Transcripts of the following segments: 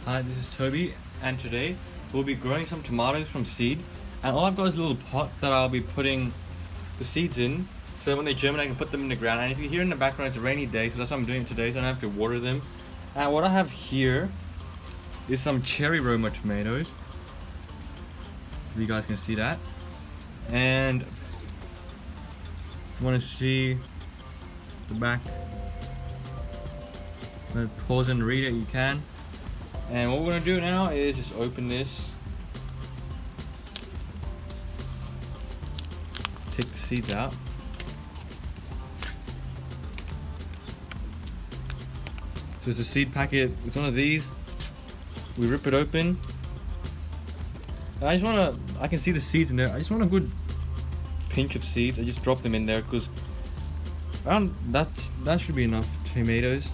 Hi, this is Toby, and today we'll be growing some tomatoes from seed. And all I've got is a little pot that I'll be putting the seeds in, so when they germinate I can put them in the ground. And if you hear in the background, it's a rainy day, so that's why I'm doing it today, so I don't have to water them. And what I have here is some cherry Roma tomatoes. If you guys can see that. And if you want to see the back, pause and read it, you can. And what we're going to do now is just open this, take the seeds out. So it's a seed packet, it's one of these. We rip it open. And I can see the seeds in there. I just want a good pinch of seeds. I just drop them in there because around that should be enough tomatoes.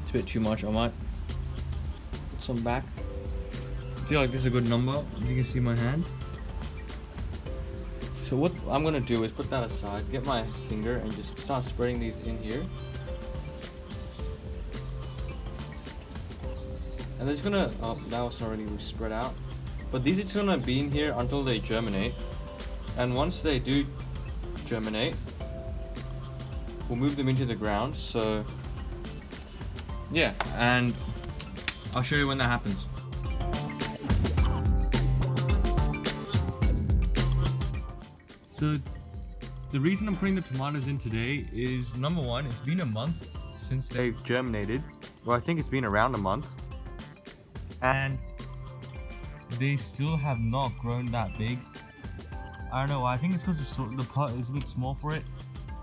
It's a bit too much, I might put some back. I feel like this is a good number, if you can see my hand. So what I'm gonna do is put that aside, get my finger and just start spreading these in here. And they're just gonna, oh, that was already spread out. But these are just gonna be in here until they germinate. And once they do germinate, we'll move them into the ground. So yeah, and I'll show you when that happens. So the reason I'm putting the tomatoes in today is, number one, it's been a month since they've germinated. Well, I think it's been around a month. And they still have not grown that big. I don't know why. I think it's because the pot is a bit small for it.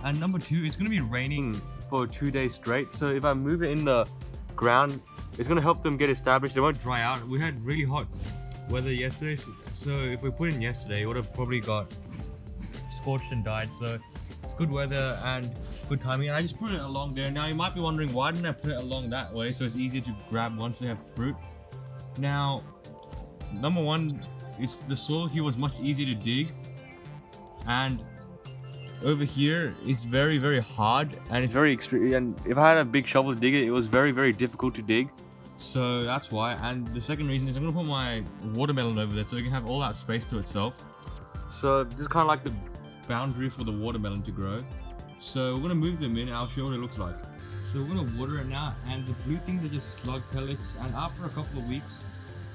And number two, it's going to be raining for 2 days straight. So if I move it in the ground, it's going to help them get established. They won't dry out. We had really hot weather yesterday. So if we put in yesterday, it would have probably got scorched and died. So it's good weather and good timing. And I just put it along there. Now you might be wondering, why didn't I put it along that way so it's easier to grab once they have fruit? Now, number one, the soil here was much easier to dig, and over here it's very hard and it's very extreme. And if I had a big shovel to dig it, it was very difficult to dig. So that's why. And the second reason is I'm gonna put my watermelon over there so it can have all that space to itself. So this is kind of like the boundary for the watermelon to grow. So we're gonna move them in and I'll show you what it looks like. So we're gonna water it now, and the blue things are just slug pellets, and after a couple of weeks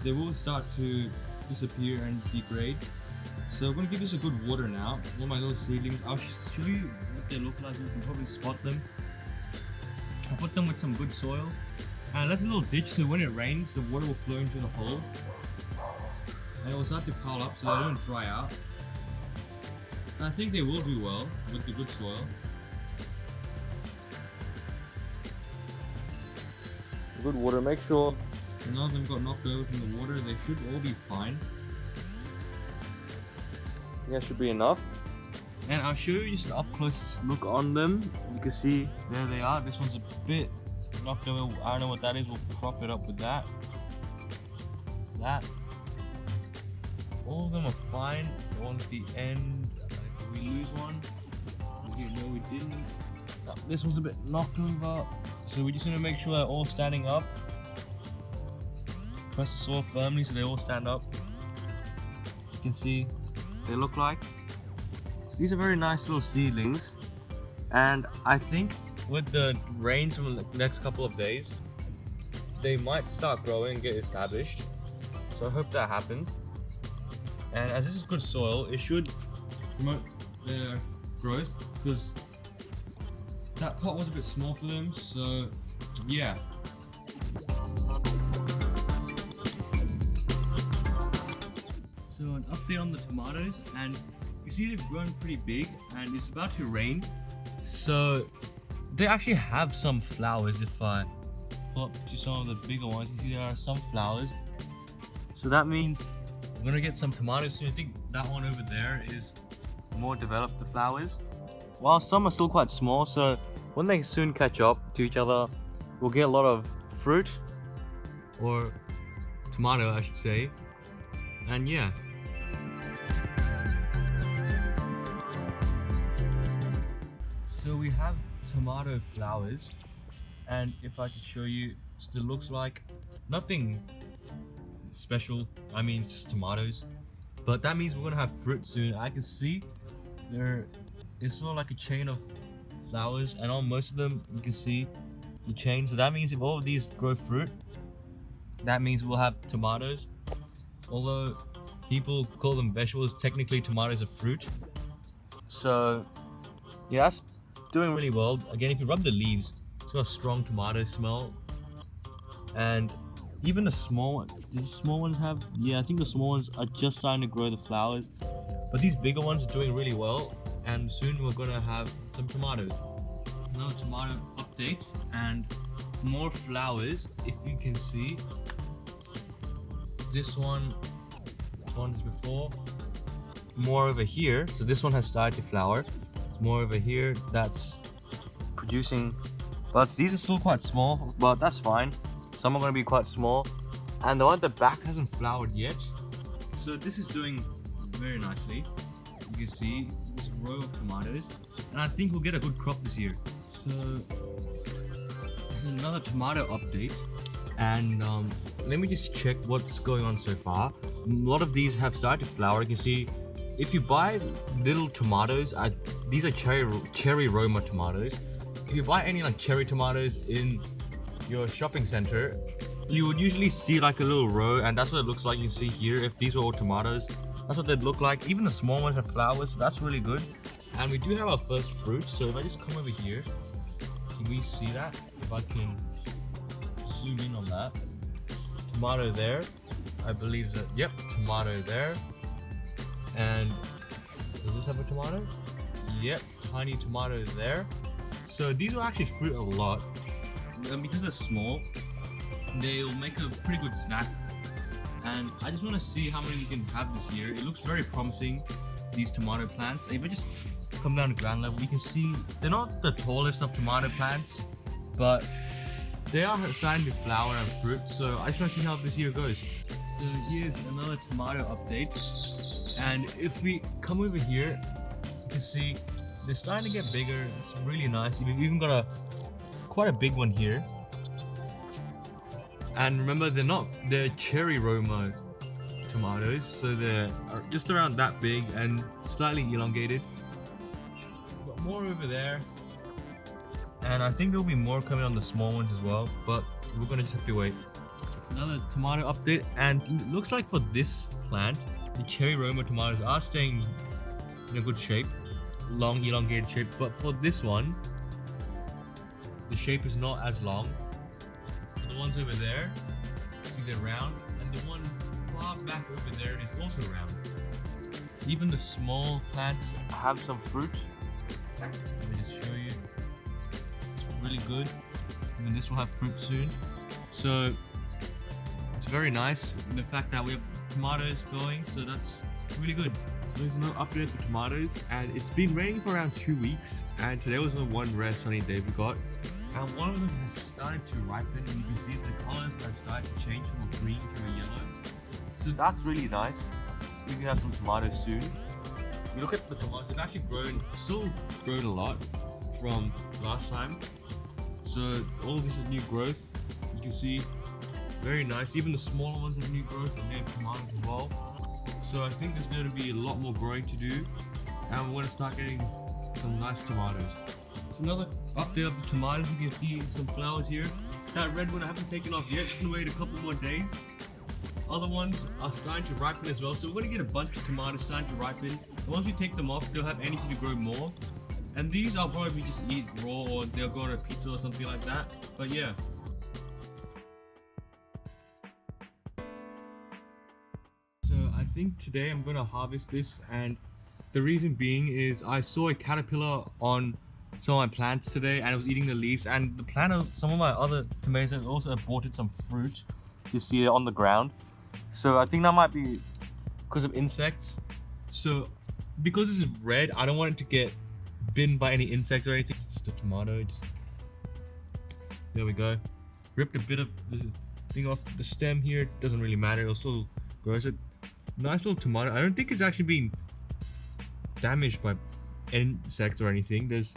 they will start to disappear and degrade. So we're gonna give this a good water now. All my little seedlings, I'll show you what they look like. You can probably spot them. I'll put them with some good soil and left a little ditch so when it rains the water will flow into the hole and it will start to pile up so they don't dry out. And I think they will do well with the good soil. Good water, make sure none of them got knocked over from the water. They should all be fine. That should be enough. And I'll show you just an up close look on them. You can see there they are. This one's a bit knocked over. I don't know what that is. We'll prop it up with that. All of them are fine. On the end, did we lose one? No, we didn't. This one's a bit knocked over. So we're just going to make sure they're all standing up. Press the soil firmly so they all stand up. You can see they look like. So these are very nice little seedlings. And I think with the rains from the next couple of days, they might start growing and get established. So I hope that happens. And as this is good soil, it should promote their growth because that pot was a bit small for them, so yeah. So an update on the tomatoes, and you see they've grown pretty big and it's about to rain. So they actually have some flowers. If I pull up to some of the bigger ones, you see there are some flowers. So that means we're gonna get some tomatoes soon. I think that one over there is more developed, the flowers. While some are still quite small, so when they soon catch up to each other, we'll get a lot of fruit, or tomato I should say, and yeah. So we have tomato flowers, and if I could show you what it looks like, Nothing special. I mean, it's just tomatoes. But that means we're gonna have fruit soon. I can see there it's sort of like a chain of flowers, and on most of them you can see the chain. So that means if all of these grow fruit, that means we'll have tomatoes. Although people call them vegetables, technically tomatoes are fruit. So yeah, that's doing really well. Again, if you rub the leaves, it's got a strong tomato smell. And even the small ones, do the small ones have? Yeah, I think the small ones are just starting to grow the flowers. But these bigger ones are doing really well. And soon we're gonna have some tomatoes. Another tomato update and more flowers. If you can see, this one is before. More over here. So this one has started to flower. It's more over here that's producing buds. These are still quite small, but that's fine. Some are going to be quite small. And the one at the back hasn't flowered yet. So this is doing very nicely. You can see this row of tomatoes. And I think we'll get a good crop this year. So this is another tomato update. And let me just check what's going on so far. A lot of these have started to flower. You can see if you buy little tomatoes, these are cherry Roma tomatoes. If you buy any like cherry tomatoes in your shopping center, you would usually see like a little row, and that's what it looks like. You can see here, if these were all tomatoes, that's what they'd look like. Even the small ones have flowers, so that's really good. And we do have our first fruit. So if I just come over here, can we see that? If I can zoom in on that. Tomato there. I believe that, yep, tomato there. And does this have a tomato? Yep, tiny tomato there. So these will actually fruit a lot. And because they're small, they'll make a pretty good snack. And I just want to see how many we can have this year. It looks very promising, these tomato plants. If I just come down to ground level, you can see they're not the tallest of tomato plants, but they are starting to flower and fruit. So I just want to see how this year goes. So here's another tomato update. And if we come over here, you can see they're starting to get bigger. It's really nice. We've even got quite a big one here. And remember, they're cherry Roma tomatoes, so they're just around that big and slightly elongated. Got more over there. And I think there'll be more coming on the small ones as well, but we're gonna just have to wait. Another tomato update, and it looks like for this plant, the cherry Roma tomatoes are staying in a good shape, long elongated shape, but for this one, the shape is not as long. The ones over there, see they're round, and the one far back over there is also round. Even the small plants have some fruit. Let me just show you. It's really good. And then this will have fruit soon. So it's very nice. The fact that we have tomatoes going, so that's really good. There's no update for tomatoes, and it's been raining for around 2 weeks, and today was the one rare sunny day we got. And one of them has started to ripen, and you can see the colors have started to change from a green to a yellow. So that's really nice. We can have some tomatoes soon. We look at the tomatoes, it's actually still grown a lot from last time. So all this is new growth. You can see, very nice. Even the smaller ones have new growth, and they have tomatoes as well. So I think there's going to be a lot more growing to do, and we're going to start getting some nice tomatoes. So another update of the tomatoes, you can see some flowers here. That red one I haven't taken off yet, just gonna wait a couple more days. Other ones are starting to ripen as well, so we're gonna get a bunch of tomatoes starting to ripen. And once we take them off, they'll have energy to grow more. And these I'll probably just eat raw, or they'll go on a pizza or something like that. But yeah. So I think today I'm gonna harvest this, and the reason being is I saw a caterpillar on some of my plants today, and I was eating the leaves, and the plant of some of my other tomatoes also aborted some fruit. You see it on the ground. So I think that might be because of insects. So because this is red, I don't want it to get bitten by any insects or anything. Just a tomato, there we go. Ripped a bit of the thing off the stem here. It doesn't really matter, it'll still grow. It's a nice little tomato. I don't think it's actually been damaged by insects or anything. There's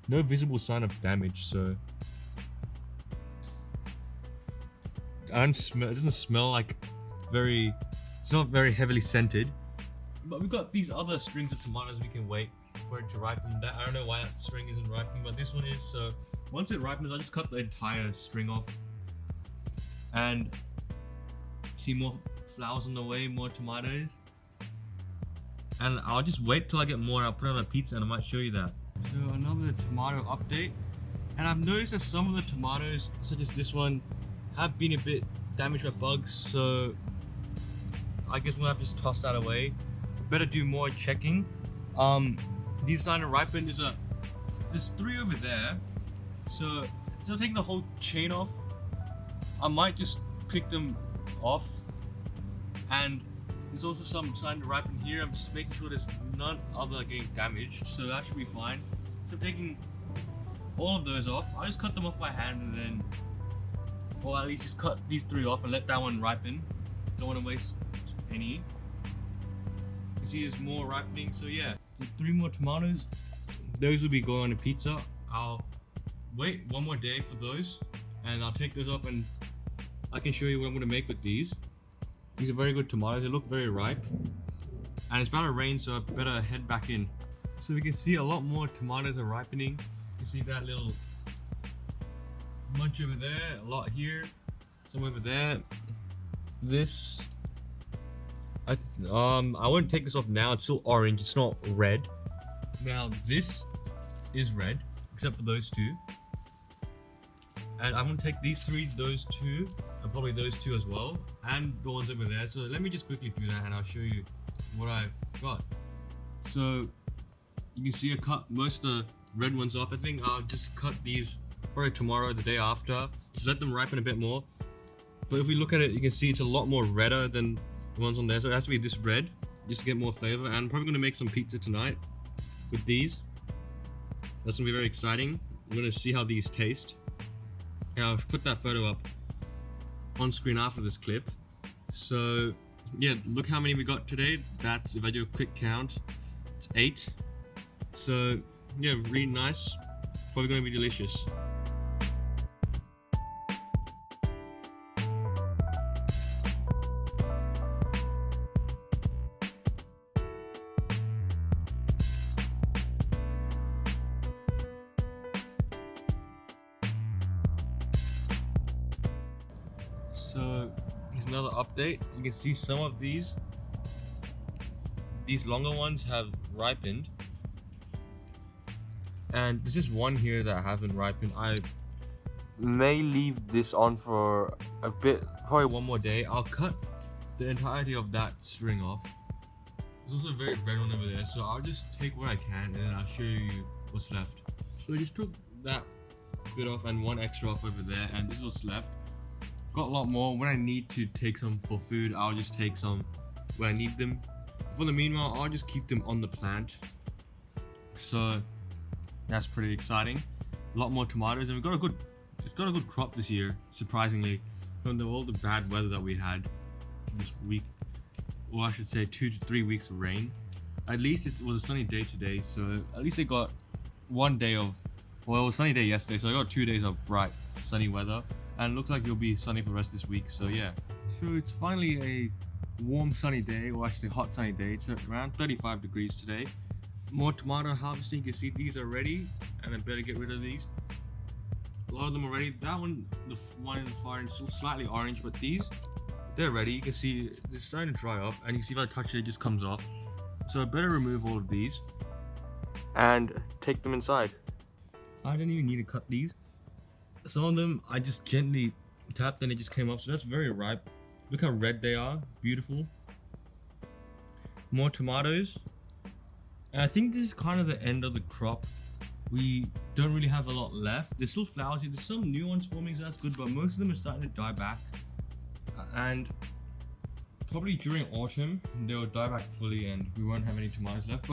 no visible sign of damage, so don't smell. It doesn't smell like very. It's not very heavily scented. But we've got these other strings of tomatoes we can wait for it to ripen. That I don't know why that string isn't ripening, but this one is. So once it ripens, I'll just cut the entire string off. And see more flowers on the way, more tomatoes. And I'll just wait till I get more and I'll put it on a pizza and I might show you that. So another tomato update. And I've noticed that some of the tomatoes, such as this one, have been a bit damaged by bugs. So I guess we'll have to just toss that away. Better do more checking. These starting to ripen. There's 3 over there. So instead of taking the whole chain off, I might just pick them off. And there's also some starting to ripen here. I'm just making sure there's none other getting damaged, so that should be fine. So I'm taking all of those off. I just cut them off by hand and then, or at least just cut these 3 off and let that one ripen. Don't want to waste any. You can see there's more ripening, so yeah. There's 3 more tomatoes. Those will be going on a pizza. I'll wait 1 more day for those and I'll take those off and I can show you what I'm going to make with these. These are very good tomatoes, they look very ripe. And it's about to rain, so I better head back in. So we can see a lot more tomatoes are ripening. You can see that little bunch over there, a lot here, some over there. This, I won't take this off now, it's still orange, it's not red. Now this is red, except for those 2. And I'm gonna take these 3, those 2, and probably those 2 as well, and the ones over there. So let me just quickly do that and I'll show you what I've got. So you can see I cut most of the red ones off. I think I'll just cut these probably tomorrow or the day after. Just let them ripen a bit more. But if we look at it, you can see it's a lot more redder than the ones on there. So it has to be this red just to get more flavor. And I'm probably gonna make some pizza tonight with these. That's gonna be very exciting. I'm gonna see how these taste. And I'll put that photo up on screen after this clip. So yeah, look how many we got today. That's, if I do a quick count, it's 8. So yeah, really nice. Probably gonna be delicious. So here's another update. You can see some of these longer ones have ripened, and there's just one here that hasn't ripened. I may leave this on for a bit, probably 1 more day. I'll cut the entirety of that string off. There's also a very red one over there, so I'll just take what I can and then I'll show you what's left. So I just took that bit off and 1 extra off over there, and this is what's left. Got a lot more. When I need to take some for food, I'll just take some when I need them. For the meanwhile, I'll just keep them on the plant. So that's pretty exciting. A lot more tomatoes, and it's got a good crop this year, surprisingly. From all the bad weather that we had this week, or I should say 2 to 3 weeks of rain. At least it was a sunny day today, so at least it got 1 day of, well, it was a sunny day yesterday, so I got 2 days of bright sunny weather. And it looks like it'll be sunny for the rest of this week, so yeah. So it's finally a warm sunny day, or actually hot sunny day. It's around 35 degrees today. More tomato harvesting. You can see these are ready, and I better get rid of these. A lot of them are ready. That one, the one in the far end, is still slightly orange, but these, they're ready. You can see they're starting to dry up, and you can see if I touch it, it just comes off. So I better remove all of these and take them inside. I don't even need to cut these. Some of them I just gently tapped and it just came off, so that's very ripe. Look how red they are, beautiful. More tomatoes. And I think this is kind of the end of the crop. We don't really have a lot left. There's still flowers here, there's some new ones forming, so that's good, but most of them are starting to die back. And probably during autumn, they'll die back fully and we won't have any tomatoes left.